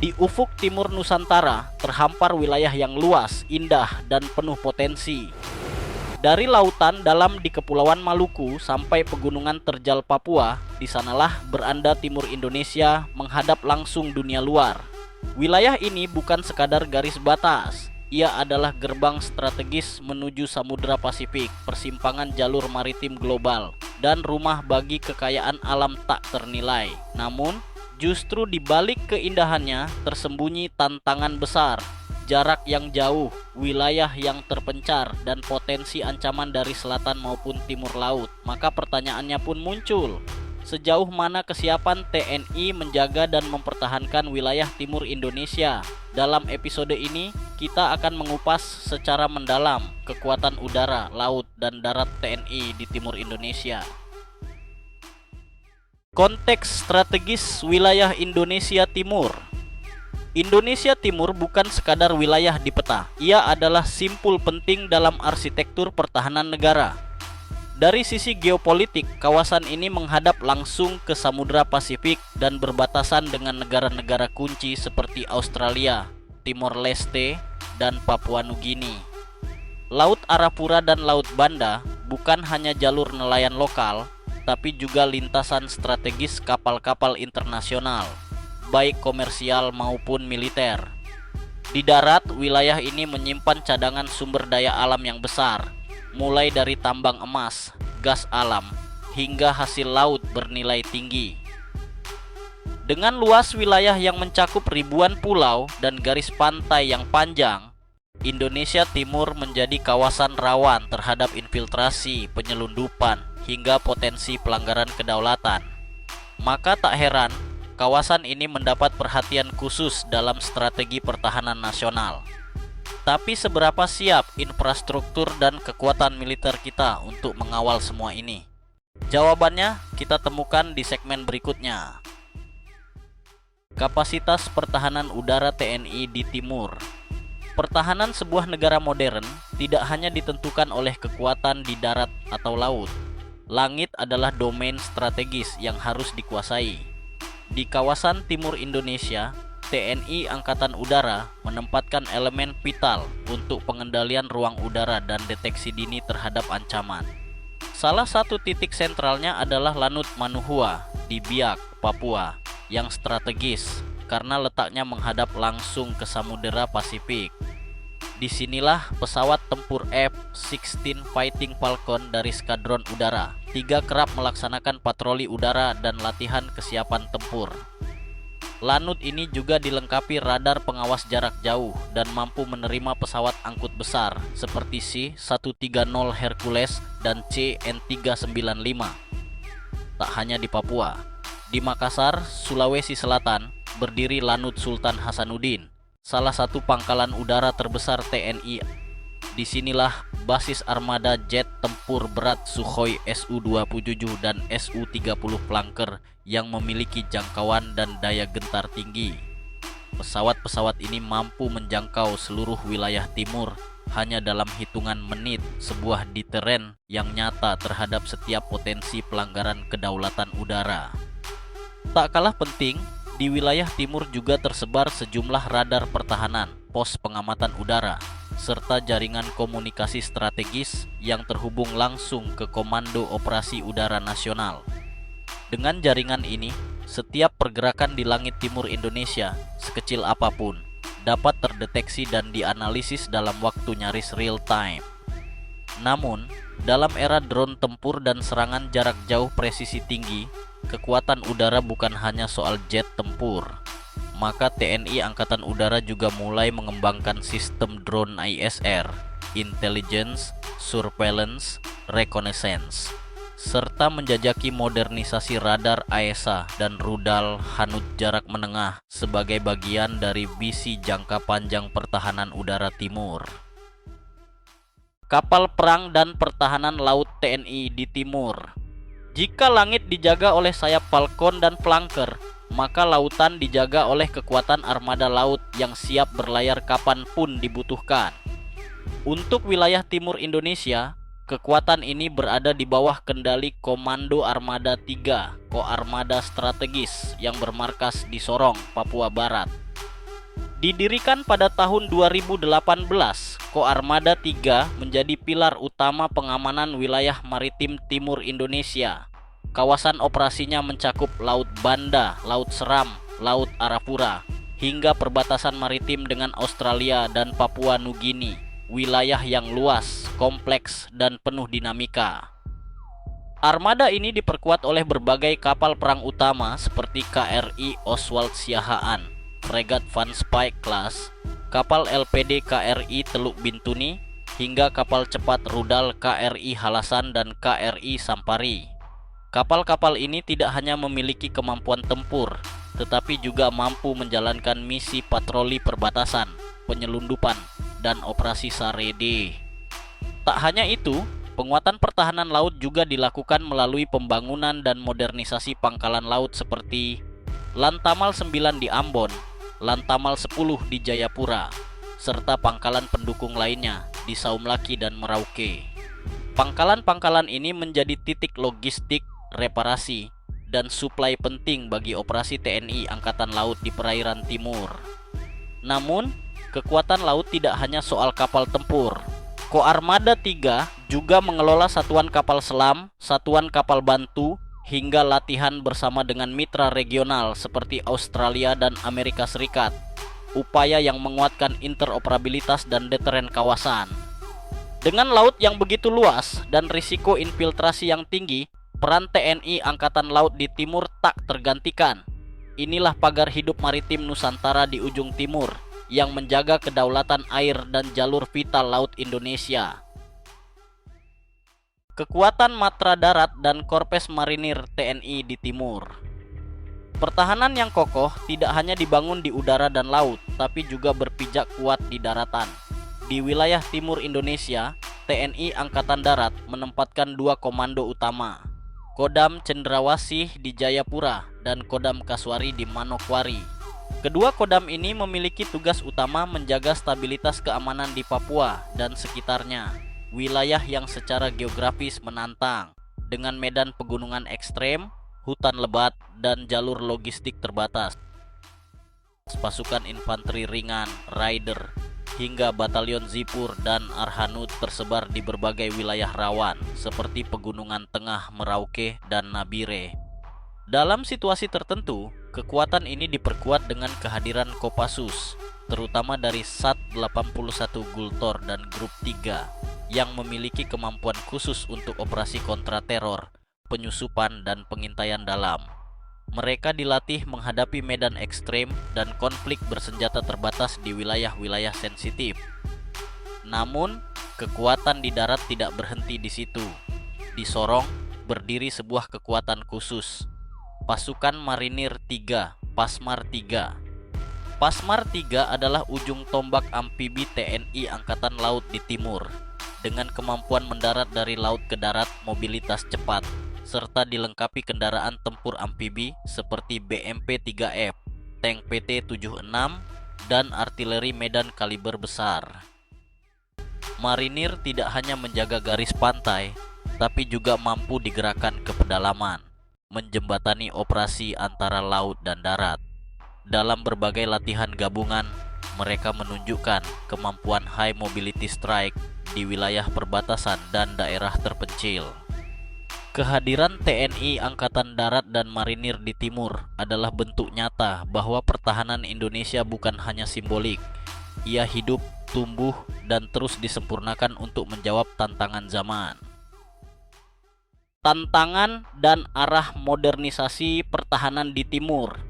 Di ufuk timur Nusantara terhampar wilayah yang luas, indah, dan penuh potensi. Dari lautan dalam di Kepulauan Maluku sampai pegunungan terjal Papua, di sanalah beranda timur Indonesia menghadap langsung dunia luar. Wilayah ini bukan sekadar garis batas, ia adalah gerbang strategis menuju Samudra Pasifik, persimpangan jalur maritim global, dan rumah bagi kekayaan alam tak ternilai. Namun, justru di balik keindahannya tersembunyi tantangan besar, jarak yang jauh, wilayah yang terpencar, dan potensi ancaman dari selatan maupun timur laut. Maka pertanyaannya pun muncul, sejauh mana kesiapan TNI menjaga dan mempertahankan wilayah timur Indonesia? Dalam episode ini, kita akan mengupas secara mendalam kekuatan udara, laut, dan darat TNI di timur Indonesia. Konteks strategis wilayah Indonesia Timur. Indonesia Timur bukan sekadar wilayah di peta, ia adalah simpul penting dalam arsitektur pertahanan negara. Dari sisi geopolitik, kawasan ini menghadap langsung ke Samudra Pasifik dan berbatasan dengan negara-negara kunci seperti Australia, Timor Leste, dan Papua Nugini. Laut Arafura dan Laut Banda bukan hanya jalur nelayan lokal, tapi juga lintasan strategis kapal-kapal internasional, baik komersial maupun militer. Di darat, wilayah ini menyimpan cadangan sumber daya alam yang besar, mulai dari tambang emas, gas alam, hingga hasil laut bernilai tinggi. Dengan luas wilayah yang mencakup ribuan pulau dan garis pantai yang panjang, Indonesia Timur menjadi kawasan rawan terhadap infiltrasi, penyelundupan, hingga potensi pelanggaran kedaulatan. Maka tak heran, kawasan ini mendapat perhatian khusus dalam strategi pertahanan nasional. Tapi seberapa siap infrastruktur dan kekuatan militer kita untuk mengawal semua ini? Jawabannya kita temukan di segmen berikutnya. Kapasitas pertahanan udara TNI di Timur. Pertahanan sebuah negara modern tidak hanya ditentukan oleh kekuatan di darat atau laut. Langit adalah domain strategis yang harus dikuasai. Di kawasan timur Indonesia, TNI Angkatan Udara menempatkan elemen vital untuk pengendalian ruang udara dan deteksi dini terhadap ancaman. Salah satu titik sentralnya adalah Lanut Manuhua di Biak, Papua, yang strategis karena letaknya menghadap langsung ke Samudera Pasifik. Disinilah pesawat tempur F-16 Fighting Falcon dari Skadron Udara 3 kerap melaksanakan patroli udara dan latihan kesiapan tempur. Lanut ini juga dilengkapi radar pengawas jarak jauh dan mampu menerima pesawat angkut besar seperti C-130 Hercules dan CN-395. Tak hanya di Papua, di Makassar, Sulawesi Selatan, berdiri Lanut Sultan Hasanuddin, salah satu pangkalan udara terbesar TNI. Disinilah basis armada jet tempur berat Sukhoi Su-27 dan Su-30 Flanker yang memiliki jangkauan dan daya gentar tinggi. Pesawat-pesawat ini mampu menjangkau seluruh wilayah timur hanya dalam hitungan menit, sebuah deteren yang nyata terhadap setiap potensi pelanggaran kedaulatan udara. Tak kalah penting, di wilayah timur juga tersebar sejumlah radar pertahanan, pos pengamatan udara, serta jaringan komunikasi strategis yang terhubung langsung ke Komando Operasi Udara Nasional. Dengan jaringan ini, setiap pergerakan di langit timur Indonesia, sekecil apapun, dapat terdeteksi dan dianalisis dalam waktu nyaris real time. Namun, dalam era drone tempur dan serangan jarak jauh presisi tinggi, kekuatan udara bukan hanya soal jet tempur. Maka TNI Angkatan Udara juga mulai mengembangkan sistem drone ISR, Intelligence, Surveillance, Reconnaissance, serta menjajaki modernisasi radar AESA dan rudal Hanut jarak menengah sebagai bagian dari visi jangka panjang pertahanan udara timur. Kapal perang dan pertahanan laut TNI di timur. Jika langit dijaga oleh sayap Falcon dan Flanker, maka lautan dijaga oleh kekuatan armada laut yang siap berlayar kapanpun dibutuhkan. Untuk wilayah timur Indonesia, kekuatan ini berada di bawah kendali Komando Armada 3, Koarmada Strategis yang bermarkas di Sorong, Papua Barat. Didirikan pada tahun 2018, Koarmada 3 menjadi pilar utama pengamanan wilayah maritim timur Indonesia. Kawasan operasinya mencakup Laut Banda, Laut Seram, Laut Arafura, hingga perbatasan maritim dengan Australia dan Papua Nugini, wilayah yang luas, kompleks, dan penuh dinamika. Armada ini diperkuat oleh berbagai kapal perang utama seperti KRI Oswald Siahaan, fregat Van Spijk class, kapal LPD KRI Teluk Bintuni, hingga kapal cepat rudal KRI Halasan dan KRI Sampari. Kapal-kapal ini tidak hanya memiliki kemampuan tempur, tetapi juga mampu menjalankan misi patroli perbatasan, penyelundupan, dan operasi SAR-E. Tak hanya itu, penguatan pertahanan laut juga dilakukan melalui pembangunan dan modernisasi pangkalan laut seperti Lantamal 9 di Ambon, Lantamal 10 di Jayapura, serta pangkalan pendukung lainnya di Saumlaki dan Merauke. Pangkalan-pangkalan ini menjadi titik logistik, reparasi, dan suplai penting bagi operasi TNI Angkatan Laut di perairan timur. Namun, kekuatan laut tidak hanya soal kapal tempur. Koarmada 3 juga mengelola satuan kapal selam, satuan kapal bantu, hingga latihan bersama dengan mitra regional seperti Australia dan Amerika Serikat. Upaya yang menguatkan interoperabilitas dan deteren kawasan. Dengan laut yang begitu luas dan risiko infiltrasi yang tinggi, peran TNI Angkatan Laut di timur tak tergantikan. Inilah pagar hidup maritim Nusantara di ujung timur yang menjaga kedaulatan air dan jalur vital laut Indonesia. Kekuatan Matra Darat dan Korps Marinir TNI di timur. Pertahanan yang kokoh tidak hanya dibangun di udara dan laut, tapi juga berpijak kuat di daratan. Di wilayah timur Indonesia, TNI Angkatan Darat menempatkan 2 komando utama, Kodam Cendrawasih di Jayapura dan Kodam Kasuari di Manokwari. Kedua kodam ini memiliki tugas utama menjaga stabilitas keamanan di Papua dan sekitarnya, wilayah yang secara geografis menantang, dengan medan pegunungan ekstrem, hutan lebat, dan jalur logistik terbatas. Pasukan infanteri ringan, Raider, hingga batalion Zipur dan Arhanud tersebar di berbagai wilayah rawan, seperti Pegunungan Tengah Merauke dan Nabire. Dalam situasi tertentu, kekuatan ini diperkuat dengan kehadiran Kopassus, terutama dari Sat 81 Gultor dan Grup 3, yang memiliki kemampuan khusus untuk operasi kontrateror, penyusupan, dan pengintaian dalam. Mereka dilatih menghadapi medan ekstrem dan konflik bersenjata terbatas di wilayah-wilayah sensitif. Namun, kekuatan di darat tidak berhenti di situ. Di Sorong berdiri sebuah kekuatan khusus, Pasukan Marinir 3, Pasmar 3. Pasmar 3 adalah ujung tombak amfibi TNI Angkatan Laut di timur, dengan kemampuan mendarat dari laut ke darat, mobilitas cepat, serta dilengkapi kendaraan tempur amfibi seperti BMP-3F, tank PT-76, dan artileri medan kaliber besar. Marinir tidak hanya menjaga garis pantai, tapi juga mampu digerakkan ke pedalaman, menjembatani operasi antara laut dan darat. Dalam berbagai latihan gabungan, mereka menunjukkan kemampuan high mobility strike di wilayah perbatasan dan daerah terpencil. Kehadiran TNI Angkatan Darat dan Marinir di timur adalah bentuk nyata bahwa pertahanan Indonesia bukan hanya simbolik. Ia hidup, tumbuh, dan terus disempurnakan untuk menjawab tantangan zaman. Tantangan dan arah modernisasi pertahanan di timur.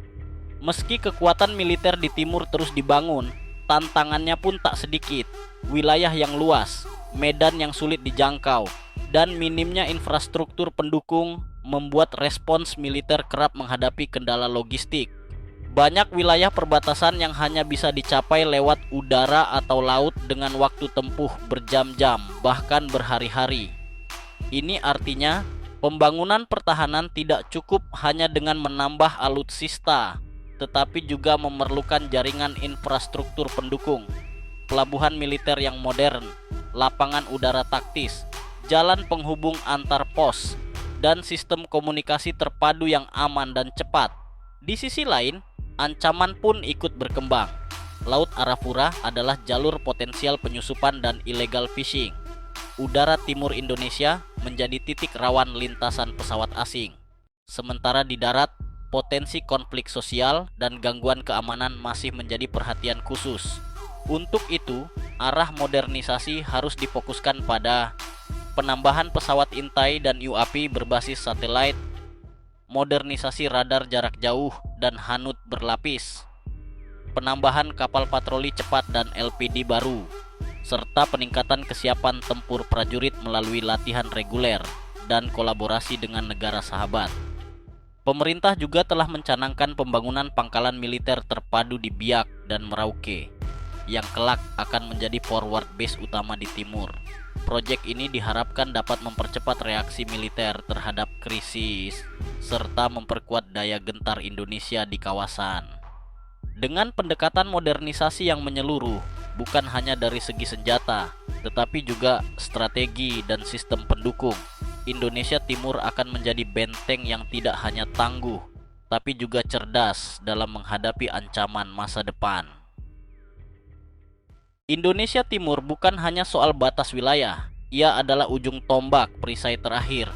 Meski kekuatan militer di timur terus dibangun, tantangannya pun tak sedikit. Wilayah yang luas, medan yang sulit dijangkau, dan minimnya infrastruktur pendukung membuat respons militer kerap menghadapi kendala logistik. Banyak wilayah perbatasan yang hanya bisa dicapai lewat udara atau laut dengan waktu tempuh berjam-jam, bahkan berhari-hari. Ini artinya pembangunan pertahanan tidak cukup hanya dengan menambah alutsista, tetapi juga memerlukan jaringan infrastruktur pendukung, pelabuhan militer yang modern, lapangan udara taktis, jalan penghubung antar pos, dan sistem komunikasi terpadu yang aman dan cepat. Di sisi lain, ancaman pun ikut berkembang. Laut Arafura adalah jalur potensial penyusupan dan illegal fishing. Udara timur Indonesia menjadi titik rawan lintasan pesawat asing. Sementara di darat, potensi konflik sosial dan gangguan keamanan masih menjadi perhatian khusus. Untuk itu, arah modernisasi harus difokuskan pada penambahan pesawat intai dan UAV berbasis satelit, modernisasi radar jarak jauh dan hanut berlapis, penambahan kapal patroli cepat dan LPD baru, serta peningkatan kesiapan tempur prajurit melalui latihan reguler dan kolaborasi dengan negara sahabat. Pemerintah juga telah mencanangkan pembangunan pangkalan militer terpadu di Biak dan Merauke, yang kelak akan menjadi forward base utama di timur. Proyek ini diharapkan dapat mempercepat reaksi militer terhadap krisis, serta memperkuat daya gentar Indonesia di kawasan. Dengan pendekatan modernisasi yang menyeluruh, bukan hanya dari segi senjata, tetapi juga strategi dan sistem pendukung, Indonesia Timur akan menjadi benteng yang tidak hanya tangguh, tapi juga cerdas dalam menghadapi ancaman masa depan. Indonesia Timur bukan hanya soal batas wilayah, ia adalah ujung tombak perisai terakhir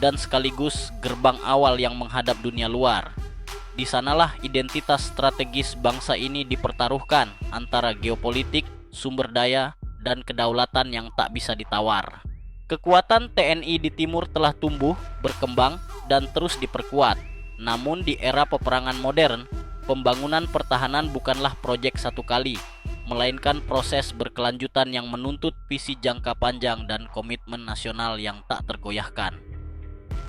dan sekaligus gerbang awal yang menghadap dunia luar. Di sanalah identitas strategis bangsa ini dipertaruhkan antara geopolitik, sumber daya, dan kedaulatan yang tak bisa ditawar. Kekuatan TNI di timur telah tumbuh, berkembang, dan terus diperkuat. Namun di era peperangan modern, pembangunan pertahanan bukanlah proyek satu kali, melainkan proses berkelanjutan yang menuntut visi jangka panjang dan komitmen nasional yang tak tergoyahkan.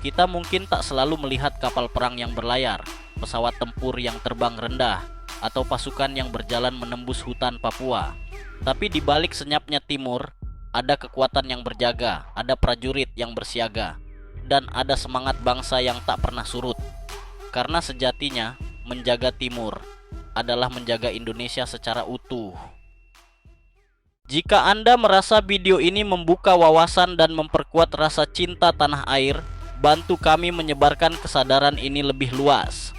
Kita mungkin tak selalu melihat kapal perang yang berlayar, pesawat tempur yang terbang rendah, atau pasukan yang berjalan menembus hutan Papua. Tapi di balik senyapnya timur, ada kekuatan yang berjaga, ada prajurit yang bersiaga, dan ada semangat bangsa yang tak pernah surut. Karena sejatinya, menjaga timur adalah menjaga Indonesia secara utuh. Jika Anda merasa video ini membuka wawasan dan memperkuat rasa cinta tanah air, bantu kami menyebarkan kesadaran ini lebih luas.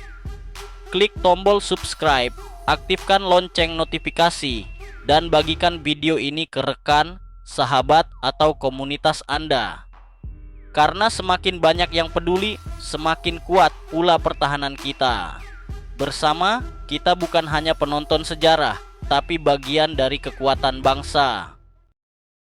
Klik tombol subscribe, aktifkan lonceng notifikasi, dan bagikan video ini ke rekan, sahabat, atau komunitas Anda. Karena semakin banyak yang peduli, semakin kuat pula pertahanan kita. Bersama, kita bukan hanya penonton sejarah, tapi bagian dari kekuatan bangsa.